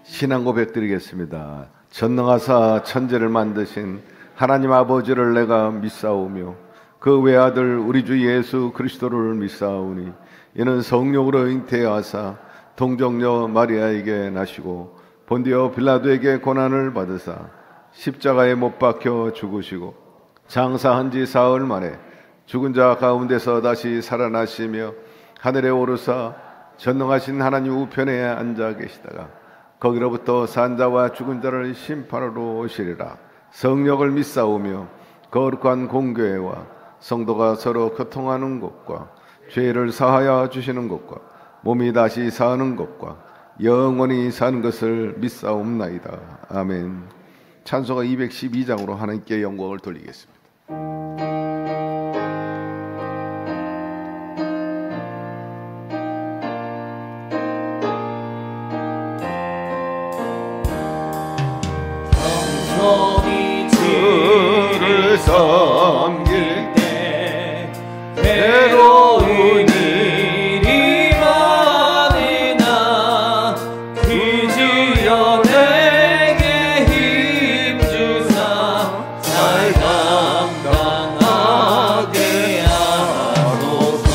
신앙 고백 드리겠습니다. 전능하사 천지를 만드신 하나님 아버지를 내가 믿사오며 그 외아들 우리 주 예수 그리스도를 믿사오니 이는 성령으로 잉태하사 동정녀 마리아에게 나시고 본디오 빌라도에게 고난을 받으사 십자가에 못 박혀 죽으시고 장사한 지 사흘 만에 죽은 자 가운데서 다시 살아나시며 하늘에 오르사 전능하신 하나님 우편에 앉아 계시다가 거기로부터 산 자와 죽은 자를 심판하러 오시리라. 성령을 믿사오며 거룩한 공교회와 성도가 서로 교통하는 것과 죄를 사하여 주시는 것과 몸이 다시 사는 것과 영원히 사는 것을 믿사옵나이다. 아멘. 찬송가 212장으로 하나님께 영광을 돌리겠습니다. 주를 섬길 때 외로운 일이 많으나 그 주여 내게 힘주사 잘 감당하게 하소서.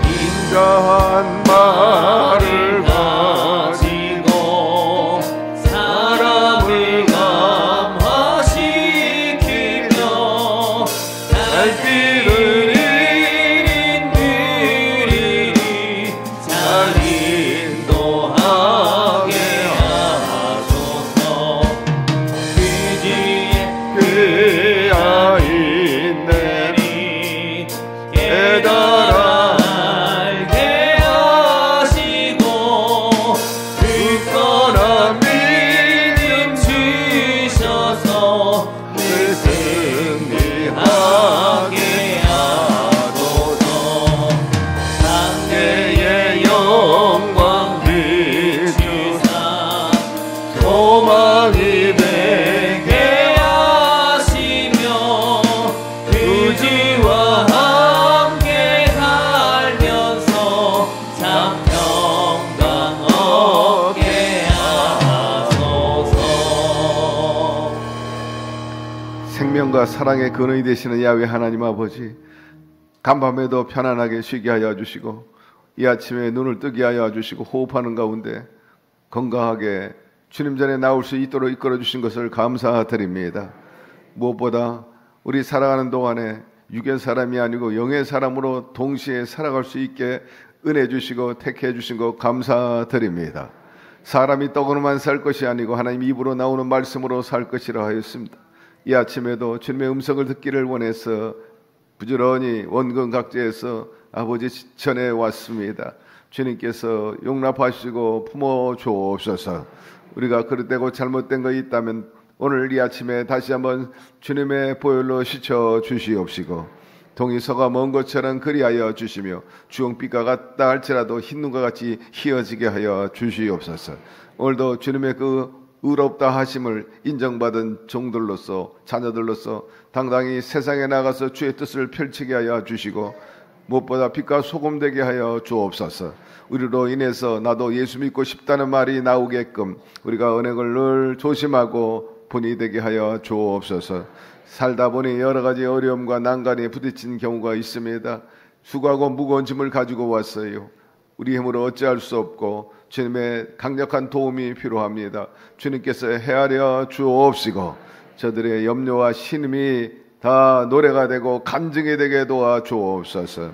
인자한 말을 가지고 사람을 감화시키며 날뛰는 일인들이 잘 인도하게 하소서. 그지의 아인들이 깨달아 알게 하시고 굳건한 믿음 주셔서 늘 승리하게 하소서. 상대의 영광 비추사 소망이 되게 하시며 그 주와 함께 살면서 참 평강 얻게 하소서. 생명과 사랑의 근원이 되시는 야훼 하나님 아버지, 간밤에도 편안하게 쉬게 하여 주시고 이 아침에 눈을 뜨게 하여 주시고 호흡하는 가운데 건강하게 주님 전에 나올 수 있도록 이끌어 주신 것을 감사드립니다. 무엇보다 우리 살아가는 동안에 육의 사람이 아니고 영의 사람으로 동시에 살아갈 수 있게 은혜 주시고 택해 주신 것 감사드립니다. 사람이 떡으로만 살 것이 아니고 하나님 입으로 나오는 말씀으로 살 것이라 하였습니다. 이 아침에도 주님의 음성을 듣기를 원해서 부지런히 원근 각지에서 아버지 전에 왔습니다. 주님께서 용납하시고 품어 주옵소서. 우리가 그릇되고 잘못된 거 있다면 오늘 이 아침에 다시 한번 주님의 보혈로 씻어 주시옵시고 동이서가 먼 것처럼 그리하여 주시며 주홍빛과 같다 할지라도 흰 눈과 같이 희어지게 하여 주시옵소서. 오늘도 주님의 그 의롭다 하심을 인정받은 종들로서 자녀들로서 당당히 세상에 나가서 주의 뜻을 펼치게 하여 주시고 무엇보다 빛과 소금 되게 하여 주옵소서. 우리로 인해서 나도 예수 믿고 싶다는 말이 나오게끔 우리가 언행을 늘 조심하고 본이 되게 하여 주옵소서. 살다 보니 여러 가지 어려움과 난간에 부딪힌 경우가 있습니다. 수고하고 무거운 짐을 가지고 왔어요. 우리 힘으로 어찌할 수 없고 주님의 강력한 도움이 필요합니다. 주님께서 헤아려 주옵시고 저들의 염려와 신음이 다 노래가 되고 간증이 되게 도와 주옵소서.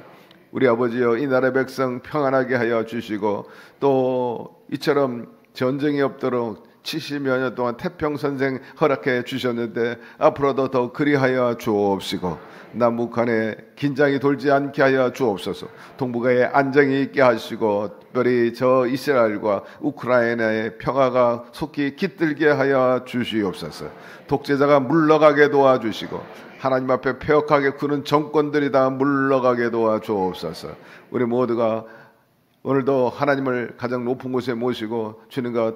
우리 아버지여 이 나라의 백성 평안하게 하여 주시고 또 이처럼 전쟁이 없도록 70여 년 동안 태평선생 허락해 주셨는데 앞으로도 더 그리하여 주옵시고 남북한에 긴장이 돌지 않게 하여 주옵소서. 동북아에 안정이 있게 하시고 특별히 저 이스라엘과 우크라이나의 평화가 속히 깃들게 하여 주시옵소서. 독재자가 물러가게 도와주시고 하나님 앞에 폐역하게 구는 정권들이 다 물러가게 도와주옵소서. 우리 모두가 오늘도 하나님을 가장 높은 곳에 모시고 주님과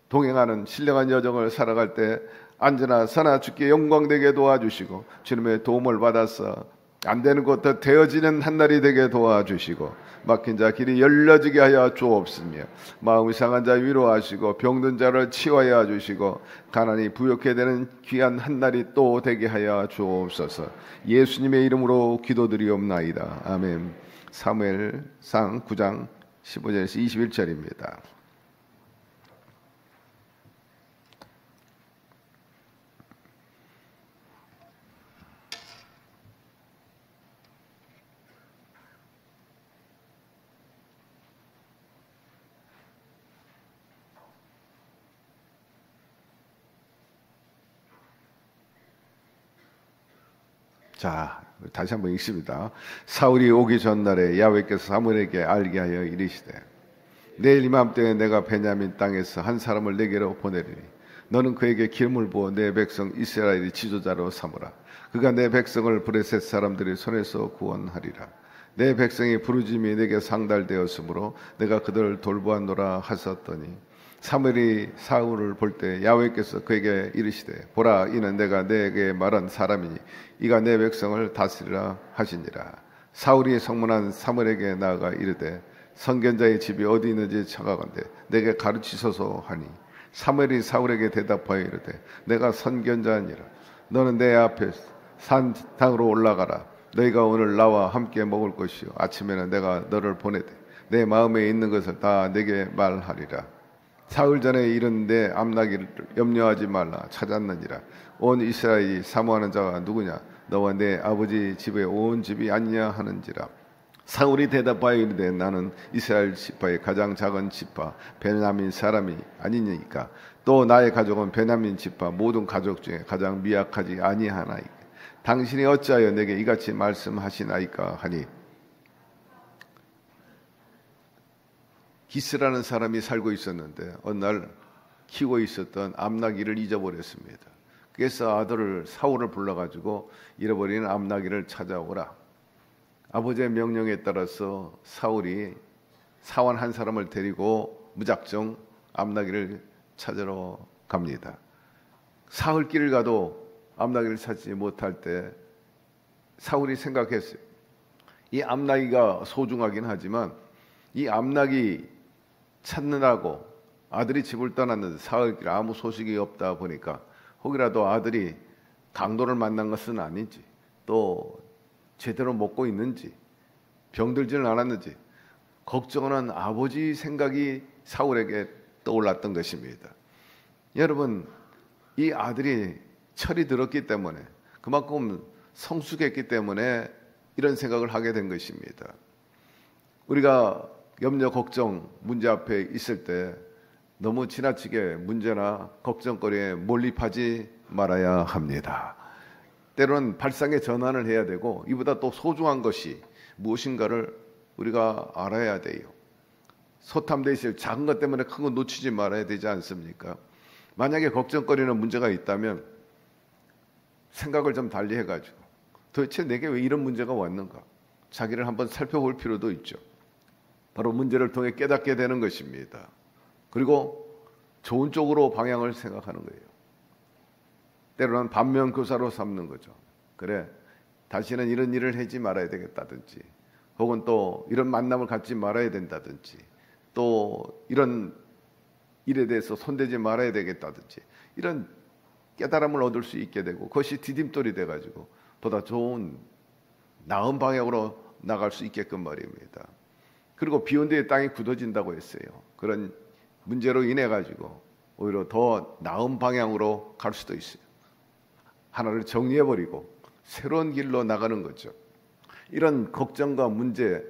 동행하는 신령한 여정을 살아갈 때 언제나 사나 주께 영광되게 도와주시고 주님의 도움을 받아서 안 되는 것도 되어지는 한 날이 되게 도와주시고 막힌 자 길이 열려지게 하여 주옵시며 마음이 상한 자 위로하시고 병든 자를 치유하여 주시고 가난이 부욕해 되는 귀한 한 날이 또 되게 하여 주옵소서. 예수님의 이름으로 기도드리옵나이다. 아멘. 사무엘상 9장 15절에서 21절입니다. 자, 다시 한번 읽습니다. 사울이 오기 전날에 야훼께서 사무엘에게 알게 하여 이르시되 내일 이맘때에 내가 베냐민 땅에서 한 사람을 내게로 보내리니 너는 그에게 기름을 부어 내 백성 이스라엘의 지도자로 삼으라. 그가 내 백성을 브레셋 사람들의 손에서 구원하리라. 내 백성이 부르짐이 내게 상달되었으므로 내가 그들을 돌보았노라 하셨더니 사무엘이 사울을 볼 때 야훼께서 그에게 이르시되 보라 이는 내가 내게 말한 사람이니 이가 내 백성을 다스리라 하시니라. 사울이 성문한 사무엘에게 나아가 이르되 선견자의 집이 어디 있는지 찾아간대 내게 가르치소서 하니 사무엘이 사울에게 대답하여 이르되 내가 선견자니라. 너는 내 앞에 산당으로 올라가라. 너희가 오늘 나와 함께 먹을 것이요 아침에는 내가 너를 보내되 내 마음에 있는 것을 다 내게 말하리라. 사흘 전에 이른 내 암나기를 염려하지 말라. 찾았느니라. 온 이스라엘이 사모하는 자가 누구냐? 너와 내 아버지 집의 온 집이 아니냐 하는지라. 사울이 대답하여 이르되 나는 이스라엘 지파의 가장 작은 지파 베냐민 사람이 아니니까 또 나의 가족은 베냐민 지파 모든 가족 중에 가장 미약하지 아니하나이까. 당신이 어찌하여 내게 이같이 말씀하시나이까 하니 기스라는 사람이 살고 있었는데 어느 날 키우고 있었던 암나기를 잊어버렸습니다. 그래서 아들을 사울을 불러가지고 잃어버린 암나기를 찾아오라. 아버지의 명령에 따라서 사울이 사원 한 사람을 데리고 무작정 암나기를 찾으러 갑니다. 사흘길을 가도 암나기를 찾지 못할 때 사울이 생각했어요. 이 암나기가 소중하긴 하지만 이 암나기 찾느라고 아들이 집을 떠났는데 사흘길 아무 소식이 없다 보니까 혹이라도 아들이 강도를 만난 것은 아닌지 또 제대로 먹고 있는지 병들지는 않았는지 걱정하는 아버지 생각이 사울에게 떠올랐던 것입니다. 여러분, 이 아들이 철이 들었기 때문에 그만큼 성숙했기 때문에 이런 생각을 하게 된 것입니다. 우리가 염려, 걱정, 문제 앞에 있을 때 너무 지나치게 문제나 걱정거리에 몰입하지 말아야 합니다. 때로는 발상의 전환을 해야 되고 이보다 또 소중한 것이 무엇인가를 우리가 알아야 돼요. 소탐돼 있을 작은 것 때문에 큰 거 놓치지 말아야 되지 않습니까? 만약에 걱정거리는 문제가 있다면 생각을 좀 달리 해가지고 도대체 내게 왜 이런 문제가 왔는가? 자기를 한번 살펴볼 필요도 있죠. 바로 문제를 통해 깨닫게 되는 것입니다. 그리고 좋은 쪽으로 방향을 생각하는 거예요. 때로는 반면교사로 삼는 거죠. 그래, 다시는 이런 일을 하지 말아야 되겠다든지 혹은 또 이런 만남을 갖지 말아야 된다든지 또 이런 일에 대해서 손대지 말아야 되겠다든지 이런 깨달음을 얻을 수 있게 되고 그것이 디딤돌이 돼가지고 보다 좋은 나은 방향으로 나갈 수 있게끔 말입니다. 그리고 비온 뒤에 땅이 굳어진다고 했어요. 그런 문제로 인해 가지고 오히려 더 나은 방향으로 갈 수도 있어요. 하나를 정리해버리고 새로운 길로 나가는 거죠. 이런 걱정과 문제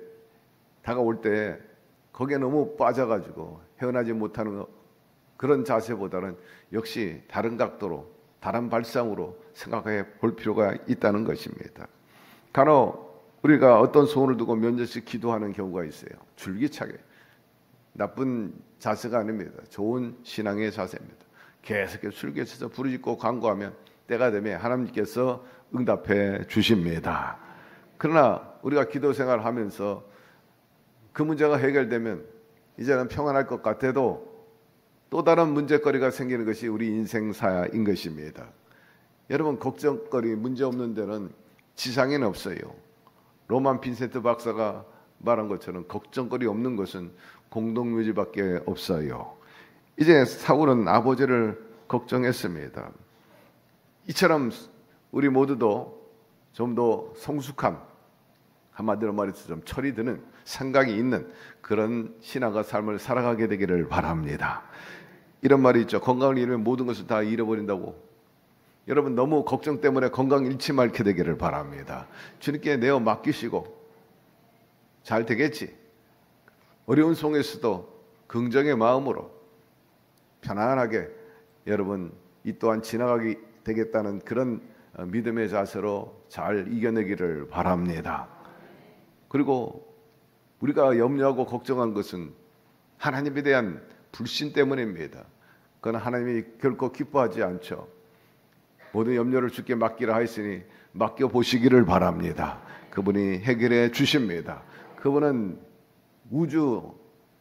다가올 때 거기에 너무 빠져가지고 헤어나지 못하는 그런 자세보다는 역시 다른 각도로 다른 발상으로 생각해 볼 필요가 있다는 것입니다. 간혹 우리가 어떤 소원을 두고 몇 년씩 기도하는 경우가 있어요. 줄기차게. 나쁜 자세가 아닙니다. 좋은 신앙의 자세입니다. 계속 줄기차서 부르짖고 간구하면 때가 되면 하나님께서 응답해 주십니다. 그러나 우리가 기도 생활을 하면서 그 문제가 해결되면 이제는 평안할 것 같아도 또 다른 문제거리가 생기는 것이 우리 인생사인 것입니다. 여러분, 걱정거리 문제 없는 데는 지상에는 없어요. 로만 빈센트 박사가 말한 것처럼 걱정거리 없는 것은 공동묘지밖에 없어요. 이제 사울은 아버지를 걱정했습니다. 이처럼 우리 모두도 좀 더 성숙한, 한마디로 말해서 좀 철이 드는 생각이 있는 그런 신앙과 삶을 살아가게 되기를 바랍니다. 이런 말이 있죠. 건강을 잃으면 모든 것을 다 잃어버린다고. 여러분 너무 걱정 때문에 건강 잃지 말게 되기를 바랍니다. 주님께 내어 맡기시고 잘 되겠지. 어려운 속에서도 긍정의 마음으로 편안하게 여러분 이 또한 지나가게 되겠다는 그런 믿음의 자세로 잘 이겨내기를 바랍니다. 그리고 우리가 염려하고 걱정한 것은 하나님에 대한 불신 때문입니다. 그건 하나님이 결코 기뻐하지 않죠. 모든 염려를 주께 맡기라 하였으니 맡겨보시기를 바랍니다. 그분이 해결해 주십니다. 그분은 우주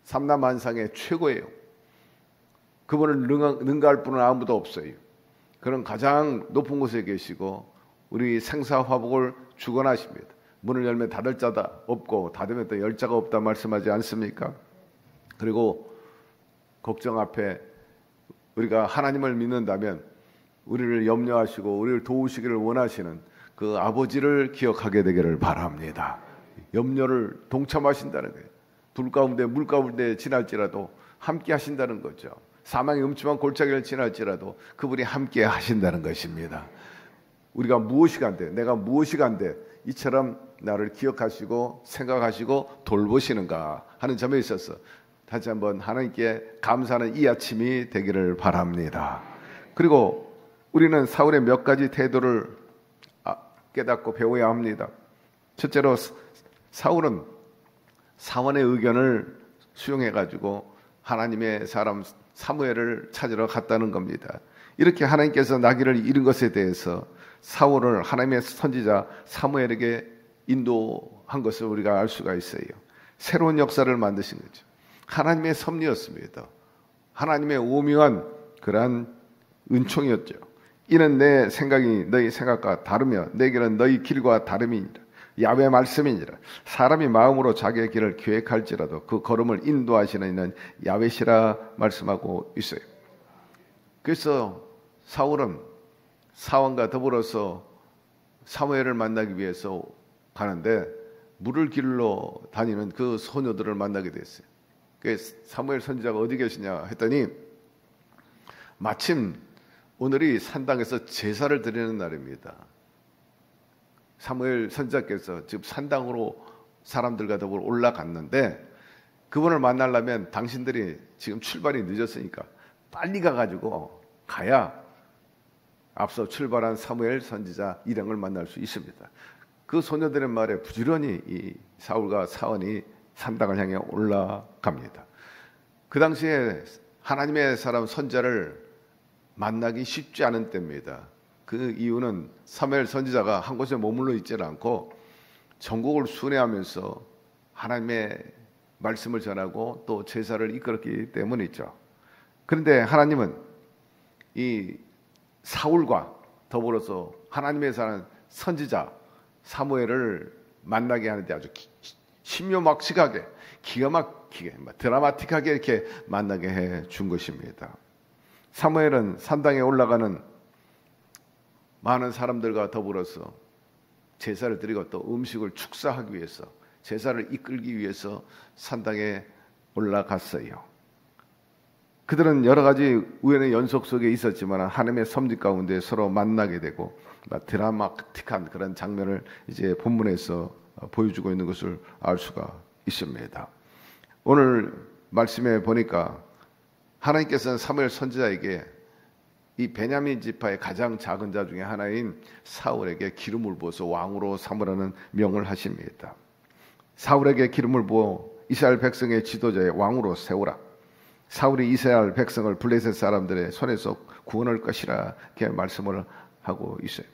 삼라만상의 최고예요. 그분을 능가할 분은 아무도 없어요. 그는 가장 높은 곳에 계시고 우리 생사화복을 주관하십니다. 문을 열면 닫을 자다 없고 닫으면 또 열 자가 없다 말씀하지 않습니까? 그리고 걱정 앞에 우리가 하나님을 믿는다면 우리를 염려하시고 우리를 도우시기를 원하시는 그 아버지를 기억하게 되기를 바랍니다. 염려를 동참하신다는 거예요. 불 가운데 물 가운데 지날지라도 함께 하신다는 거죠. 사망의 음침한 골짜기를 지날지라도 그분이 함께 하신다는 것입니다. 우리가 무엇이 간대, 내가 무엇이 간대 이처럼 나를 기억하시고 생각하시고 돌보시는가 하는 점에 있어서 다시 한번 하나님께 감사하는 이 아침이 되기를 바랍니다. 그리고 우리는 사울의 몇 가지 태도를 깨닫고 배워야 합니다. 첫째로 사울은 사원의 의견을 수용해가지고 하나님의 사람 사무엘을 찾으러 갔다는 겁니다. 이렇게 하나님께서 나귀를 잃은 것에 대해서 사울을 하나님의 선지자 사무엘에게 인도한 것을 우리가 알 수가 있어요. 새로운 역사를 만드신 거죠. 하나님의 섭리였습니다. 하나님의 오묘한 그러한 은총이었죠. 이는 내 생각이 너희 생각과 다르며 내 길은 너희 길과 다름이니라. 야훼 말씀이니라. 사람이 마음으로 자기의 길을 계획할지라도 그 걸음을 인도하시는 이는 야훼시라 말씀하고 있어요. 그래서 사울은 사원과 더불어서 사무엘을 만나기 위해서 가는데 물을 길러 다니는 그 소녀들을 만나게 됐어요. 그래서 사무엘 선지자가 어디 계시냐 했더니 마침 오늘이 산당에서 제사를 드리는 날입니다. 사무엘 선지자께서 지금 산당으로 사람들과 더불어 올라갔는데 그분을 만나려면 당신들이 지금 출발이 늦었으니까 빨리 가가지고 가야 앞서 출발한 사무엘 선지자 일행을 만날 수 있습니다. 그 소녀들의 말에 부지런히 이 사울과 사원이 산당을 향해 올라갑니다. 그 당시에 하나님의 사람 선지자를 만나기 쉽지 않은 때입니다. 그 이유는 사무엘 선지자가 한 곳에 머물러 있지 않고 전국을 순회하면서 하나님의 말씀을 전하고 또 제사를 이끌었기 때문이죠. 그런데 하나님은 이 사울과 더불어서 하나님의 사람 선지자 사무엘을 만나게 하는데 아주 신묘막식하게 기가 막히게 드라마틱하게 이렇게 만나게 해 준 것입니다. 사무엘은 산당에 올라가는 많은 사람들과 더불어서 제사를 드리고 또 음식을 축사하기 위해서 제사를 이끌기 위해서 산당에 올라갔어요. 그들은 여러 가지 우연의 연속 속에 있었지만 하나님의 섭리 가운데 서로 만나게 되고 드라마틱한 그런 장면을 이제 본문에서 보여주고 있는 것을 알 수가 있습니다. 오늘 말씀에 보니까 하나님께서는 사무엘 선지자에게 이 베냐민 지파의 가장 작은 자 중에 하나인 사울에게 기름을 부어서 왕으로 삼으라는 명을 하십니다. 사울에게 기름을 부어 이스라엘 백성의 지도자의 왕으로 세우라. 사울이 이스라엘 백성을 블레셋 사람들의 손에서 구원할 것이라 이렇게 말씀을 하고 있어요.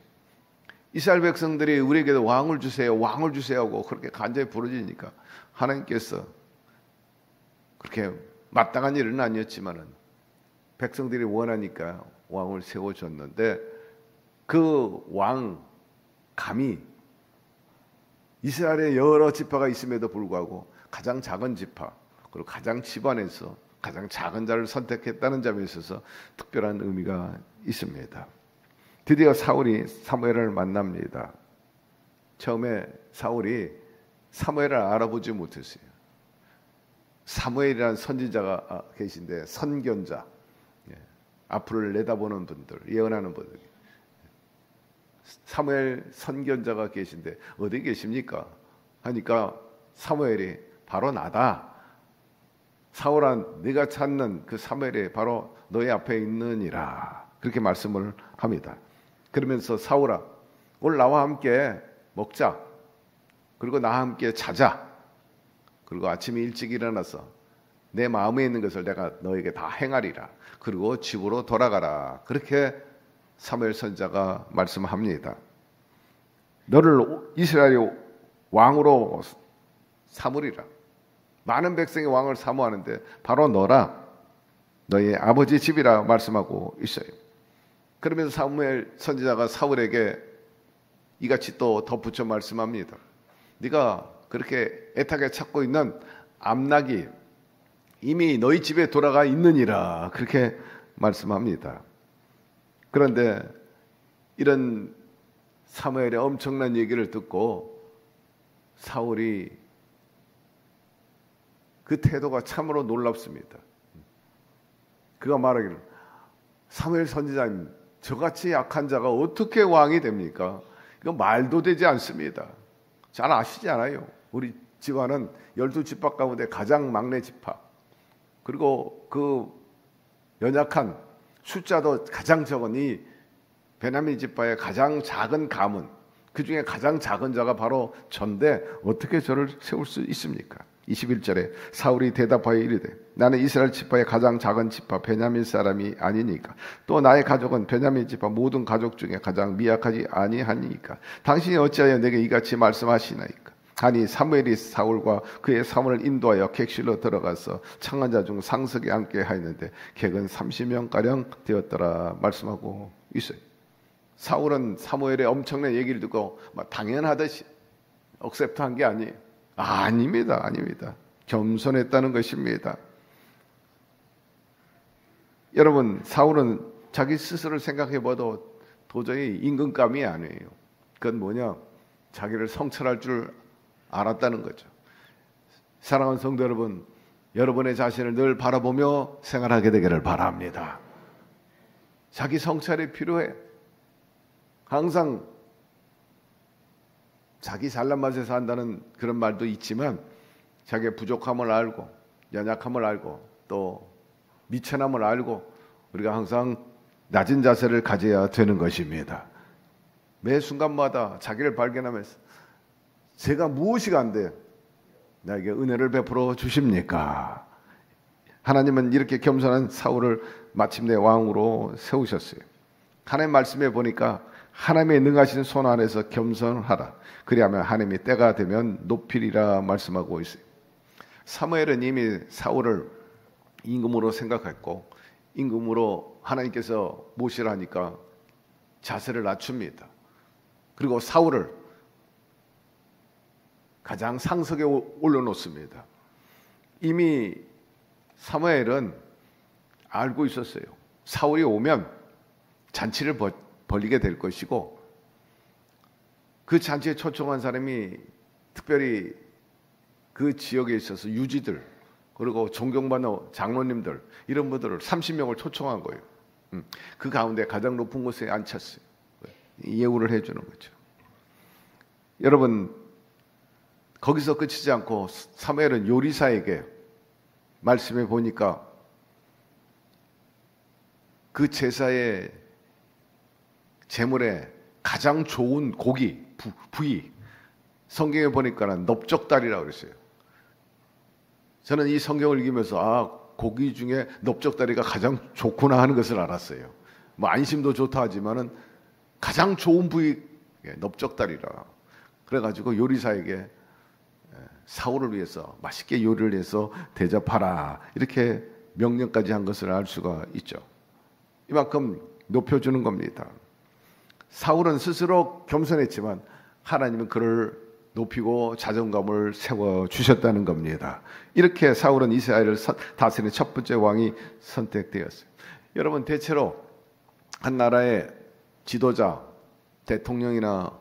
이스라엘 백성들이 우리에게도 왕을 주세요, 왕을 주세요 하고 그렇게 간절히 부르짖으니까 하나님께서 그렇게 마땅한 일은 아니었지만은 백성들이 원하니까 왕을 세워줬는데 그 왕 감히 이스라엘에 여러 지파가 있음에도 불구하고 가장 작은 지파, 그리고 가장 집안에서 가장 작은 자를 선택했다는 점에 있어서 특별한 의미가 있습니다. 드디어 사울이 사무엘을 만납니다. 처음에 사울이 사무엘을 알아보지 못했어요. 사무엘이라는 선지자가 계신데, 선견자, 앞을 내다보는 분들, 예언하는 분들, 사무엘 선견자가 계신데 어디 계십니까? 하니까 사무엘이 바로 나다. 사울아, 네가 찾는 그 사무엘이 바로 너희 앞에 있느니라. 그렇게 말씀을 합니다. 그러면서 사울아, 오늘 나와 함께 먹자. 그리고 나와 함께 자자. 그리고 아침에 일찍 일어나서 내 마음에 있는 것을 내가 너에게 다 행하리라. 그리고 집으로 돌아가라. 그렇게 사무엘 선지자가 말씀합니다. 너를 이스라엘의 왕으로 삼으리라. 많은 백성의 왕을 사모하는데 바로 너라. 너의 아버지 집이라 말씀하고 있어요. 그러면서 사무엘 선지자가 사울에게 이같이 또 덧붙여 말씀합니다. 네가 그렇게 애타게 찾고 있는 암낙이 이미 너희 집에 돌아가 있느니라. 그렇게 말씀합니다. 그런데 이런 사무엘의 엄청난 얘기를 듣고 사울이 그 태도가 참으로 놀랍습니다. 그가 말하기를, 사무엘 선지자님, 저같이 약한 자가 어떻게 왕이 됩니까? 이거 말도 되지 않습니다. 잘 아시잖아요. 우리 집안은 12지파 가운데 가장 막내 지파, 그리고 그 연약한 숫자도 가장 적은 이 베냐민 지파의 가장 작은 가문, 그 중에 가장 작은 자가 바로 전데 어떻게 저를 세울 수 있습니까? 21절에 사울이 대답하여 이르되 나는 이스라엘 지파의 가장 작은 지파 베냐민 사람이 아니니까, 또 나의 가족은 베냐민 지파 모든 가족 중에 가장 미약하지 아니하니까 당신이 어찌하여 내게 이같이 말씀하시나이까? 하니 사무엘이 사울과 그의 사원을 인도하여 객실로 들어가서 창한 자 중 상석에 앉게 하였는데 객은 30명가량 되었더라 말씀하고 있어요. 사울은 사무엘의 엄청난 얘기를 듣고 당연하듯이 억셉트한 게 아니에요. 아닙니다. 겸손했다는 것입니다. 여러분, 사울은 자기 스스로를 생각해봐도 도저히 임금감이 아니에요. 그건 뭐냐? 자기를 성찰할 줄 알았다는 거죠. 사랑하는 성도 여러분, 여러분의 자신을 늘 바라보며 생활하게 되기를 바랍니다. 자기 성찰이 필요해. 항상 자기 잘난 맛에 산다는 그런 말도 있지만 자기의 부족함을 알고 연약함을 알고 또 미천함을 알고 우리가 항상 낮은 자세를 가져야 되는 것입니다. 매 순간마다 자기를 발견하면서 제가 무엇이 안 돼? 나에게 은혜를 베풀어 주십니까? 하나님은 이렇게 겸손한 사울을 마침내 왕으로 세우셨어요. 하나님 말씀에 보니까 하나님의 능하신 손 안에서 겸손하라. 그리하면 하나님이 때가 되면 높이리라 말씀하고 있어요. 사무엘은 이미 사울을 임금으로 생각했고 임금으로 하나님께서 모시라니까 자세를 낮춥니다. 그리고 사울을 가장 상석에 올려놓습니다. 이미 사무엘은 알고 있었어요. 사울이 오면 잔치를 벌리게 될 것이고 그 잔치에 초청한 사람이 특별히 그 지역에 있어서 유지들 그리고 존경받는 장로님들 이런 분들을 30명을 초청한 거예요. 그 가운데 가장 높은 곳에 앉혔어요. 예우를 해주는 거죠. 여러분, 거기서 끝이지 않고 사무엘은 요리사에게 말씀해 보니까 그 제사의 제물에 가장 좋은 고기, 부위, 성경에 보니까는 넓적다리라고 그랬어요. 저는 이 성경을 읽으면서 고기 중에 넓적다리가 가장 좋구나 하는 것을 알았어요. 뭐 안심도 좋다 하지만은 가장 좋은 부위 넓적다리라. 그래가지고 요리사에게 사울을 위해서 맛있게 요리를 해서 대접하라 이렇게 명령까지 한 것을 알 수가 있죠. 이만큼 높여주는 겁니다. 사울은 스스로 겸손했지만 하나님은 그를 높이고 자존감을 세워 주셨다는 겁니다. 이렇게 사울은 이스라엘을 다스리는 첫 번째 왕이 선택되었어요. 여러분, 대체로 한 나라의 지도자, 대통령이나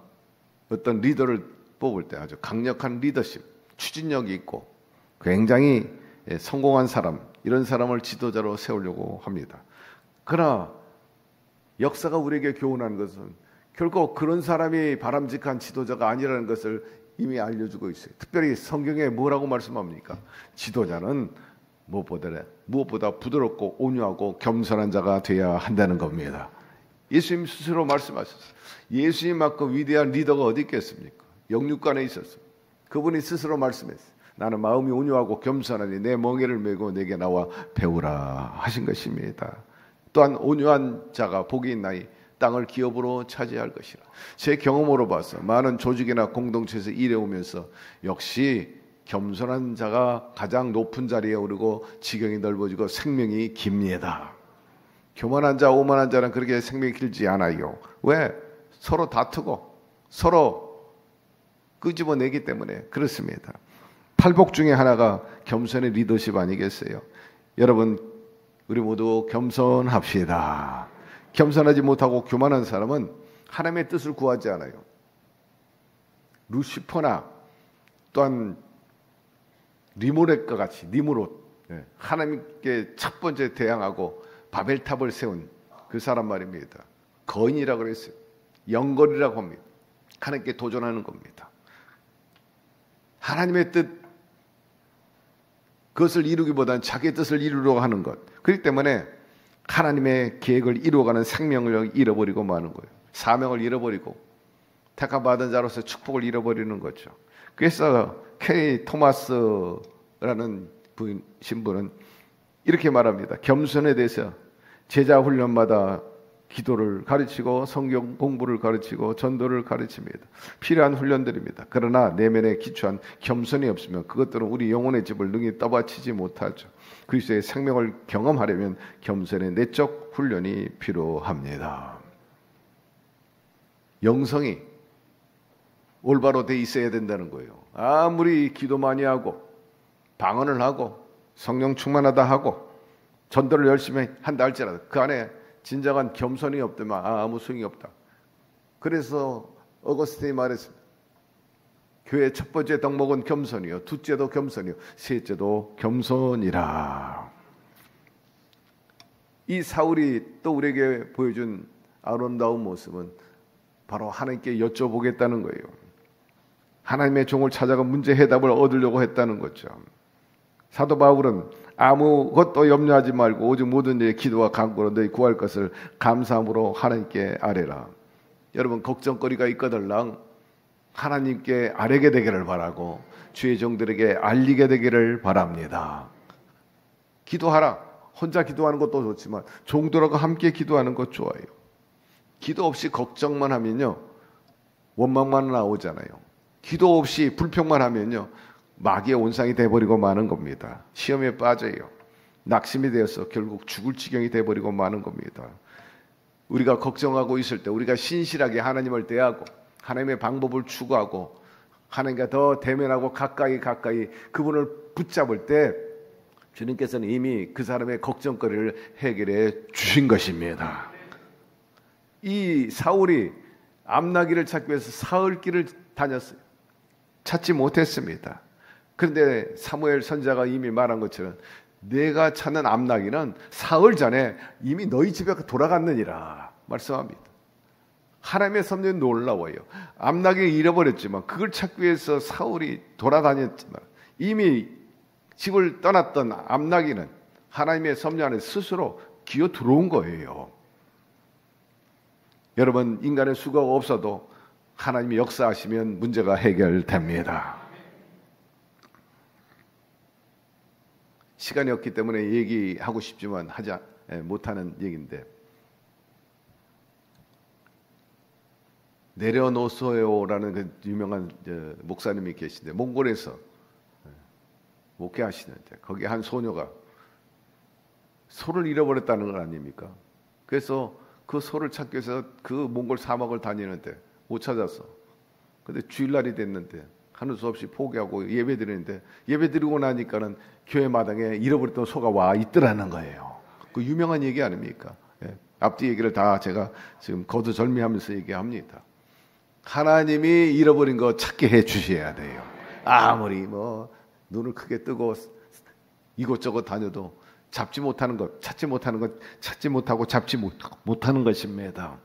어떤 리더를 뽑을 때 아주 강력한 리더십, 추진력이 있고 굉장히 성공한 사람, 이런 사람을 지도자로 세우려고 합니다. 그러나 역사가 우리에게 교훈하는 것은 결코 그런 사람이 바람직한 지도자가 아니라는 것을 이미 알려주고 있어요. 특별히 성경에 뭐라고 말씀합니까? 지도자는 무엇보다 부드럽고 온유하고 겸손한 자가 되어야 한다는 겁니다. 예수님 스스로 말씀하셨어요. 예수님만큼 위대한 리더가 어디 있겠습니까? 영육간에 있었어요. 그분이 스스로 말씀했어요. 나는 마음이 온유하고 겸손하니 내 멍에를 메고 내게 나와 배우라 하신 것입니다. 또한 온유한 자가 복이 있나니 땅을 기업으로 차지할 것이라. 제 경험으로 봐서 많은 조직이나 공동체에서 일해오면서 역시 겸손한 자가 가장 높은 자리에 오르고 지경이 넓어지고 생명이 깁니다. 교만한 자, 오만한 자는 그렇게 생명이 길지 않아요. 왜? 서로 다투고 서로 끄집어내기 때문에 그렇습니다. 팔복 중에 하나가 겸손의 리더십 아니겠어요? 여러분, 우리 모두 겸손합시다. 겸손하지 못하고 교만한 사람은 하나님의 뜻을 구하지 않아요. 루시퍼나 또한 리모렛과 같이 니무롯, 하나님께 첫 번째 대항하고 바벨탑을 세운 그 사람 말입니다. 거인이라고 그랬어요. 영걸이라고 합니다. 하나님께 도전하는 겁니다. 하나님의 뜻, 그것을 이루기보다는 자기의 뜻을 이루려고 하는 것. 그렇기 때문에 하나님의 계획을 이루어가는 생명을 잃어버리고 마는 거예요. 사명을 잃어버리고 택함받은 자로서 축복을 잃어버리는 거죠. 그래서 케리 토마스라는 신부는 이렇게 말합니다. 겸손에 대해서 제자 훈련마다 기도를 가르치고 성경 공부를 가르치고 전도를 가르칩니다. 필요한 훈련들입니다. 그러나 내면에 기초한 겸손이 없으면 그것들은 우리 영혼의 집을 능히 떠받치지 못하죠. 그리스도의 생명을 경험하려면 겸손의 내적 훈련이 필요합니다. 영성이 올바로 돼 있어야 된다는 거예요. 아무리 기도 많이 하고 방언을 하고 성령 충만하다 하고 전도를 열심히 한다 할지라도 그 안에 진정한 겸손이 없다면 아무 소용이 없다. 그래서 어거스틴이 말했습니다. 교회의 첫 번째 덕목은 겸손이요, 둘째도 겸손이요, 셋째도 겸손이라. 이 사울이 또 우리에게 보여준 아름다운 모습은 바로 하나님께 여쭤보겠다는 거예요. 하나님의 종을 찾아가 문제 해답을 얻으려고 했다는 거죠. 사도 바울은 아무것도 염려하지 말고 오직 모든 일에 기도와 간구로 너희 구할 것을 감사함으로 하나님께 아뢰라. 여러분, 걱정거리가 있거들랑 하나님께 아뢰게 되기를 바라고 주의 종들에게 알리게 되기를 바랍니다. 기도하라. 혼자 기도하는 것도 좋지만 종들하고 함께 기도하는 것 좋아요. 기도 없이 걱정만 하면요, 원망만 나오잖아요. 기도 없이 불평만 하면요, 마귀의 온상이 돼버리고 마는 겁니다. 시험에 빠져요. 낙심이 되어서 결국 죽을 지경이 돼버리고 마는 겁니다. 우리가 걱정하고 있을 때 우리가 신실하게 하나님을 대하고 하나님의 방법을 추구하고 하나님과 더 대면하고 가까이 그분을 붙잡을 때 주님께서는 이미 그 사람의 걱정거리를 해결해 주신 것입니다. 이 사울이 암나기를 찾기 위해서 사흘길을 다녔어요. 찾지 못했습니다. 그런데 사무엘 선지자가 이미 말한 것처럼 내가 찾는 암나기는 사흘 전에 이미 너희 집에 돌아갔느니라 말씀합니다. 하나님의 섭리는 놀라워요. 암나기를 잃어버렸지만 그걸 찾기 위해서 사울이 돌아다녔지만 이미 집을 떠났던 암나기는 하나님의 섭리 안에 스스로 기어 들어온 거예요. 여러분, 인간의 수고가 없어도 하나님이 역사하시면 문제가 해결됩니다. 시간이 없기 때문에 얘기하고 싶지만 하지 못하는 얘기인데, 내려놓으세요라는 그 유명한 목사님이 계신데 몽골에서 목회하시는데 거기 한 소녀가 소를 잃어버렸다는 건 아닙니까? 그래서 그 소를 찾기 위해서 그 몽골 사막을 다니는데 못 찾았어. 근데 주일날이 됐는데 하는 수 없이 포기하고 예배 드리는데, 예배 드리고 나니까는 교회 마당에 잃어버렸던 소가 와 있더라는 거예요. 그 유명한 얘기 아닙니까? 예. 앞뒤 얘기를 다 제가 지금 거두절미하면서 얘기합니다. 하나님이 잃어버린 거 찾게 해 주셔야 돼요. 아무리 뭐 눈을 크게 뜨고 이곳저곳 다녀도 잡지 못하는 것, 찾지 못하는 것, 찾지 못하고 잡지 못하는 것입니다.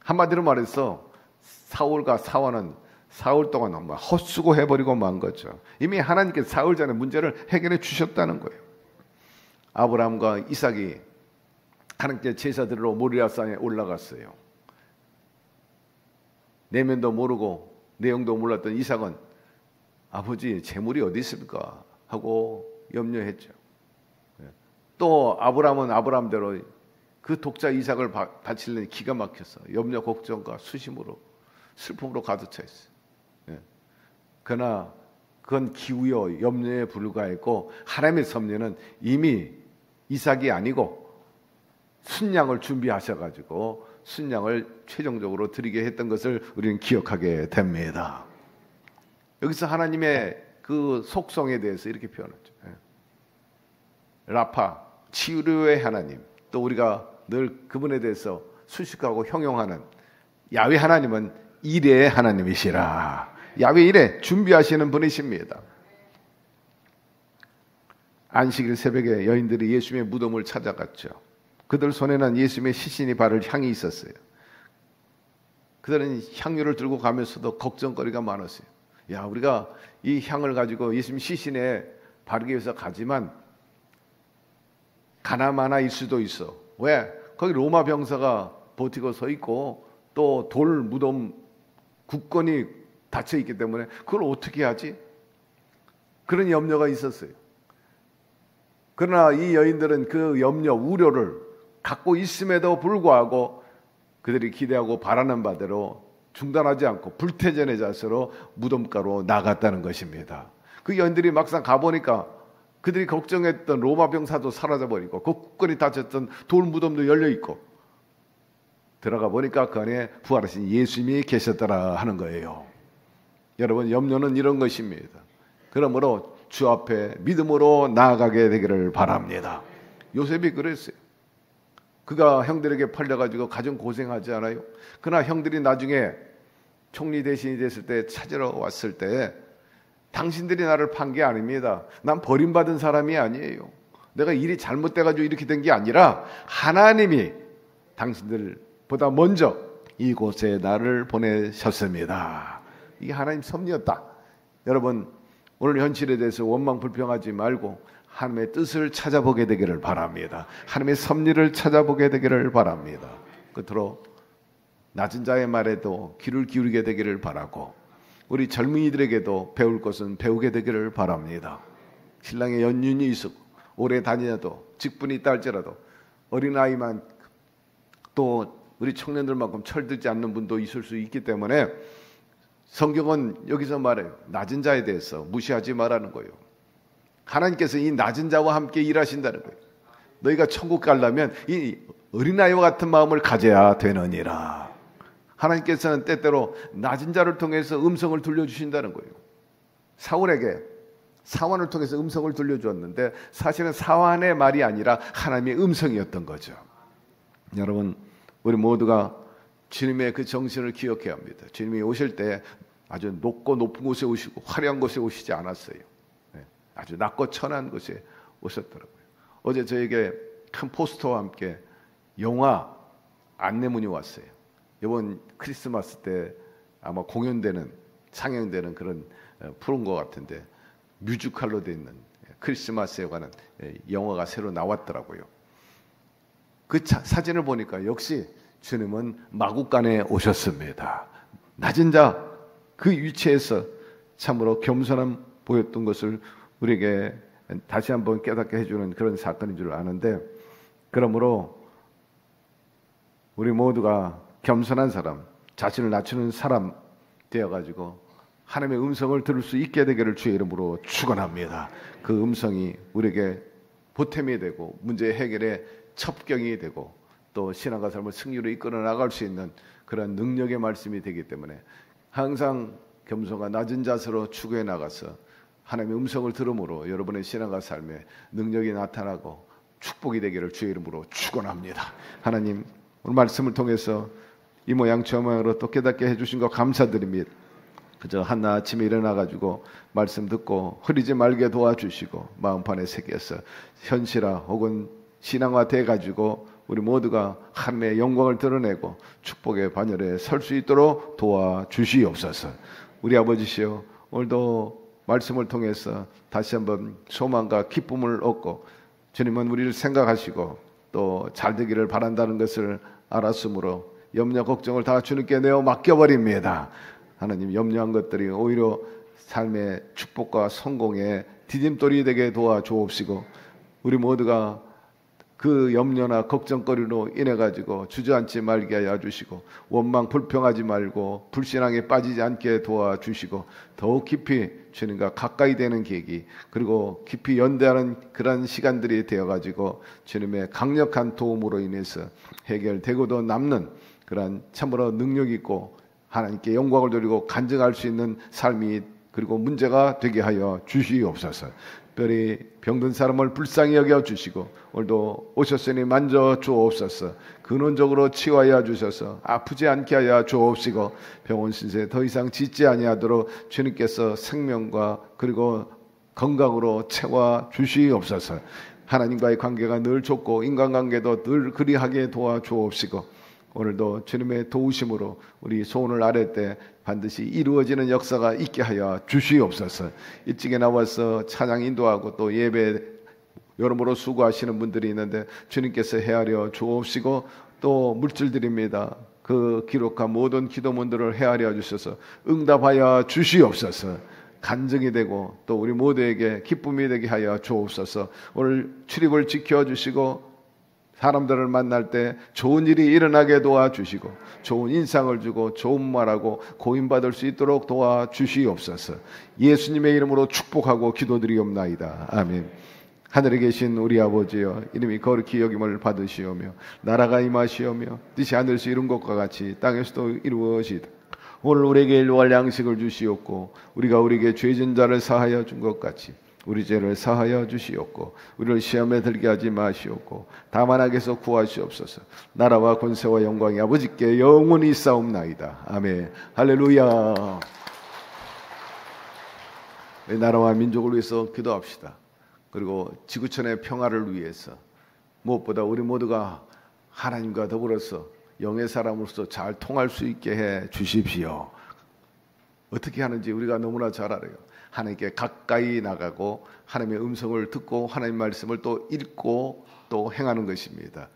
한마디로 말해서 사울과 사원은 사흘 동안 헛수고 해버리고 만 거죠. 이미 하나님께서 사흘 전에 문제를 해결해 주셨다는 거예요. 아브라함과 이삭이 하나님께 제사 드리러 모리아산에 올라갔어요. 내면도 모르고 내용도 몰랐던 이삭은 아버지 재물이 어디 있습니까? 하고 염려했죠. 또 아브라함은 아브라함대로 그 독자 이삭을 바치려니 기가 막혀서 염려 걱정과 수심으로 슬픔으로 가득 차 있어요. 그러나 그건 기우여 염려에 불과했고 하나님의 섭리는 이미 이삭이 아니고 순양을 준비하셔가지고 순양을 최종적으로 드리게 했던 것을 우리는 기억하게 됩니다. 여기서 하나님의 그 속성에 대해서 이렇게 표현하죠. 라파, 치유의 하나님, 또 우리가 늘 그분에 대해서 수식하고 형용하는 야훼 하나님은 일의 하나님이시라. 야훼 일에 준비하시는 분이십니다. 안식일 새벽에 여인들이 예수님의 무덤을 찾아갔죠. 그들 손에는 예수님의 시신이 바를 향이 있었어요. 그들은 향유를 들고 가면서도 걱정거리가 많았어요. 야, 우리가 이 향을 가지고 예수님 시신에 바르기 위해서 가지만 가나마나일 수도 있어. 왜? 거기 로마 병사가 버티고 서 있고 또 돌 무덤 굳건히 닫혀 있기 때문에 그걸 어떻게 하지? 그런 염려가 있었어요. 그러나 이 여인들은 그 염려, 우려를 갖고 있음에도 불구하고 그들이 기대하고 바라는 바대로 중단하지 않고 불태전의 자세로 무덤가로 나갔다는 것입니다. 그 여인들이 막상 가보니까 그들이 걱정했던 로마 병사도 사라져버리고 그 굳건히 닫혔던 돌 무덤도 열려있고 들어가 보니까 그 안에 부활하신 예수님이 계셨더라 하는 거예요. 여러분, 염려는 이런 것입니다. 그러므로 주 앞에 믿음으로 나아가게 되기를 바랍니다. 요셉이 그랬어요. 그가 형들에게 팔려가지고 가정 고생하지 않아요? 그러나 형들이 나중에 총리 대신이 됐을 때 찾으러 왔을 때 당신들이 나를 판 게 아닙니다. 난 버림받은 사람이 아니에요. 내가 일이 잘못돼가지고 이렇게 된 게 아니라 하나님이 당신들보다 먼저 이곳에 나를 보내셨습니다. 이게 하나님 섭리였다. 여러분, 오늘 현실에 대해서 원망 불평하지 말고 하나님의 뜻을 찾아보게 되기를 바랍니다. 하나님의 섭리를 찾아보게 되기를 바랍니다. 끝으로 낮은 자의 말에도 귀를 기울이게 되기를 바라고 우리 젊은이들에게도 배울 것은 배우게 되기를 바랍니다. 신랑의 연륜이 있고 오래 다니어도 직분이 있다 할지라도 어린아이만 또 우리 청년들만큼 철들지 않는 분도 있을 수 있기 때문에 성경은 여기서 말해요. 낮은 자에 대해서 무시하지 말라는 거예요. 하나님께서 이 낮은 자와 함께 일하신다는 거예요. 너희가 천국 가려면 이 어린아이와 같은 마음을 가져야 되느니라. 하나님께서는 때때로 낮은 자를 통해서 음성을 들려주신다는 거예요. 사울에게 사환을 통해서 음성을 들려주었는데 사실은 사환의 말이 아니라 하나님의 음성이었던 거죠. 여러분, 우리 모두가 주님의 그 정신을 기억해야 합니다. 주님이 오실 때 아주 높고 높은 곳에 오시고 화려한 곳에 오시지 않았어요. 아주 낮고 천한 곳에 오셨더라고요. 어제 저에게 큰 포스터와 함께 영화 안내문이 왔어요. 이번 크리스마스 때 아마 공연되는 상영되는 그런 프로인 것 같은데 뮤지컬로 되어 있는 크리스마스에 관한 영화가 새로 나왔더라고요. 그 사진을 보니까 역시 주님은 마국간에 오셨습니다. 낮은 자 그 위치에서 참으로 겸손함 보였던 것을 우리에게 다시 한번 깨닫게 해주는 그런 사건인 줄 아는데, 그러므로 우리 모두가 겸손한 사람, 자신을 낮추는 사람 되어가지고 하나님의 음성을 들을 수 있게 되기를 주의 이름으로 축원합니다. 그 음성이 우리에게 보탬이 되고 문제 해결의 첩경이 되고 또 신앙과 삶을 승리로 이끌어 나갈 수 있는 그런 능력의 말씀이 되기 때문에 항상 겸손과 낮은 자세로 추구해 나가서 하나님의 음성을 들음으로 여러분의 신앙과 삶에 능력이 나타나고 축복이 되기를 주의 이름으로 축원합니다. 하나님, 오늘 말씀을 통해서 이 모양 저 모양으로 또 깨닫게 해주신 것 감사드립니다. 그저 한낮 아침에 일어나가지고 말씀 듣고 흐리지 말게 도와주시고 마음판에 새겨서 현실화 혹은 신앙화 돼가지고 우리 모두가 하나님의 영광을 드러내고 축복의 반열에 설 수 있도록 도와주시옵소서. 우리 아버지시여, 오늘도 말씀을 통해서 다시 한번 소망과 기쁨을 얻고 주님은 우리를 생각하시고 또 잘 되기를 바란다는 것을 알았으므로 염려 걱정을 다 주님께 내어 맡겨버립니다. 하나님, 염려한 것들이 오히려 삶의 축복과 성공의 디딤돌이 되게 도와주옵시고 우리 모두가 그 염려나 걱정거리로 인해 가지고 주저앉지 말게 하여 주시고 원망 불평하지 말고 불신앙에 빠지지 않게 도와주시고 더욱 깊이 주님과 가까이 되는 계기 그리고 깊이 연대하는 그런 시간들이 되어 가지고 주님의 강력한 도움으로 인해서 해결되고도 남는 그런 참으로 능력 있고 하나님께 영광을 돌리고 간증할 수 있는 삶이 그리고 문제가 되게 하여 주시옵소서. 특별히 병든 사람을 불쌍히 여겨 주시고 오늘도 오셨으니 만져 주옵소서. 근원적으로 치유하여 주셔서 아프지 않게 하여 주옵시고 병원 신세 더 이상 짓지 아니하도록 주님께서 생명과 그리고 건강으로 채워 주시옵소서. 하나님과의 관계가 늘 좋고 인간관계도 늘 그리하게 도와주옵시고 오늘도 주님의 도우심으로 우리 소원을 아뢰 때 반드시 이루어지는 역사가 있게 하여 주시옵소서. 일찍이 나와서 찬양 인도하고 또 예배 여러모로 수고하시는 분들이 있는데 주님께서 헤아려 주옵시고 또 물질드립니다. 그 기록한 모든 기도문들을 헤아려 주셔서 응답하여 주시옵소서. 간증이 되고 또 우리 모두에게 기쁨이 되게 하여 주옵소서. 오늘 출입을 지켜주시고 사람들을 만날 때 좋은 일이 일어나게 도와주시고 좋은 인상을 주고 좋은 말하고 고인받을 수 있도록 도와주시옵소서. 예수님의 이름으로 축복하고 기도드리옵나이다. 아멘. 하늘에 계신 우리 아버지여, 이름이 거룩히 여김을 받으시오며 나라가 임하시오며 뜻이 하늘에서 이룬 것과 같이 땅에서도 이루어지이다. 오늘 우리에게 일용할 양식을 주시옵고 우리가 우리에게 죄진 자를 사하여 준 것 같이 우리 죄를 사하여 주시옵고 우리를 시험에 들게 하지 마시옵고 다만 악에서 구하시옵소서. 나라와 권세와 영광이 아버지께 영원히 있사옵나이다. 아멘. 할렐루야. 나라와 민족을 위해서 기도합시다. 그리고 지구촌의 평화를 위해서 무엇보다 우리 모두가 하나님과 더불어서 영의 사람으로서 잘 통할 수 있게 해 주십시오. 어떻게 하는지 우리가 너무나 잘 알아요. 하나님께 가까이 나가고 하나님의 음성을 듣고 하나님 말씀을 또 읽고 또 행하는 것입니다.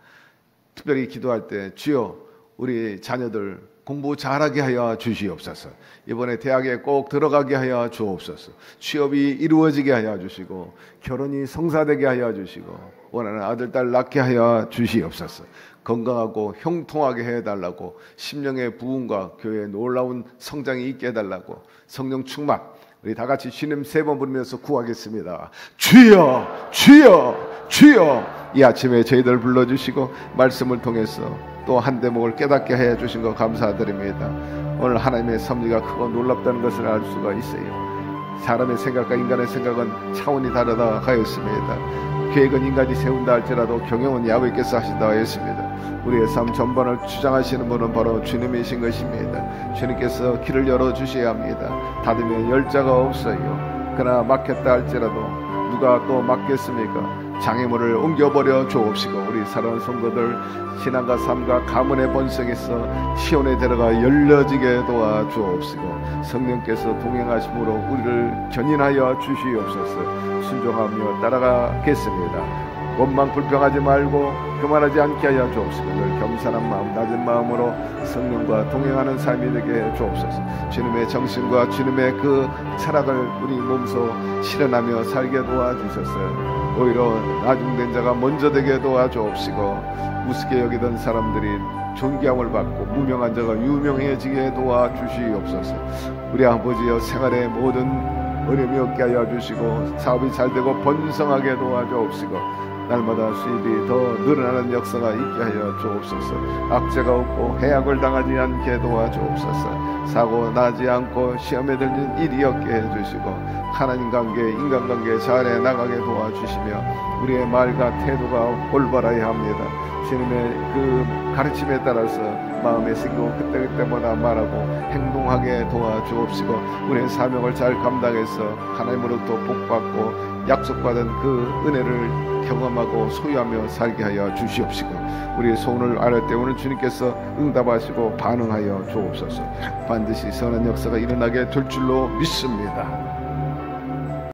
특별히 기도할 때 주여 우리 자녀들 공부 잘하게 하여 주시옵소서. 이번에 대학에 꼭 들어가게 하여 주옵소서. 취업이 이루어지게 하여 주시고 결혼이 성사되게 하여 주시고 원하는 아들 딸 낳게 하여 주시옵소서. 건강하고 형통하게 해달라고 심령의 부흥과 교회의 놀라운 성장이 있게 해달라고 성령 충만 우리 다 같이 주님 3번 부르면서 구하겠습니다. 주여 주여 주여. 이 아침에 저희들 불러주시고 말씀을 통해서 또 한 대목을 깨닫게 해주신 것 감사드립니다. 오늘 하나님의 섭리가 크고 놀랍다는 것을 알 수가 있어요. 사람의 생각과 인간의 생각은 차원이 다르다 하였습니다. 계획은 인간이 세운다 할지라도 경영은 야훼께서 하신다 하였습니다. 우리의 삶 전반을 주장하시는 분은 바로 주님이신 것입니다. 주님께서 길을 열어주셔야 합니다. 닫으면 열 자가 없어요. 그러나 막혔다 할지라도 누가 또 막겠습니까? 장애물을 옮겨버려 주옵시고 우리 사랑하는 성도들 신앙과 삶과 가문의 번성에서 시온에 들어가 열려지게 도와주옵시고 성령께서 동행하심으로 우리를 견인하여 주시옵소서. 순종하며 따라가겠습니다. 원망 불평하지 말고 그만하지 않게 하여 주옵시고 늘 겸손한 마음 낮은 마음으로 성령과 동행하는 삶이 되게 해 주옵소서. 주님의 정신과 주님의 그 철학을 우리 몸소 실현하며 살게 도와주셨어요. 오히려 나중된 자가 먼저 되게 도와주옵시고 우습게 여기던 사람들이 존경을 받고 무명한 자가 유명해지게 도와주시옵소서. 우리 아버지여 생활의 모든 어려움이 없게 하여 주시고 사업이 잘되고 번성하게 도와주옵시고 날마다 수입이 더 늘어나는 역사가 있게 하여 주옵소서. 악재가 없고 해악을 당하지 않게 도와주옵소서. 사고 나지 않고 시험에 들는 일이 없게 해주시고 하나님 관계, 인간관계 잘 나가게 도와주시며 우리의 말과 태도가 올바라야 합니다. 주님의 그 가르침에 따라서 마음에 새기고 그때그때마다 말하고 행동하게 도와주옵시고 우리의 사명을 잘 감당해서 하나님으로부터 복받고 약속받은 그 은혜를 경험하고 소유하며 살게 하여 주시옵시고 우리의 소원을 알을 때 오늘 주님께서 응답하시고 반응하여 주옵소서. 반드시 선한 역사가 일어나게 될 줄로 믿습니다.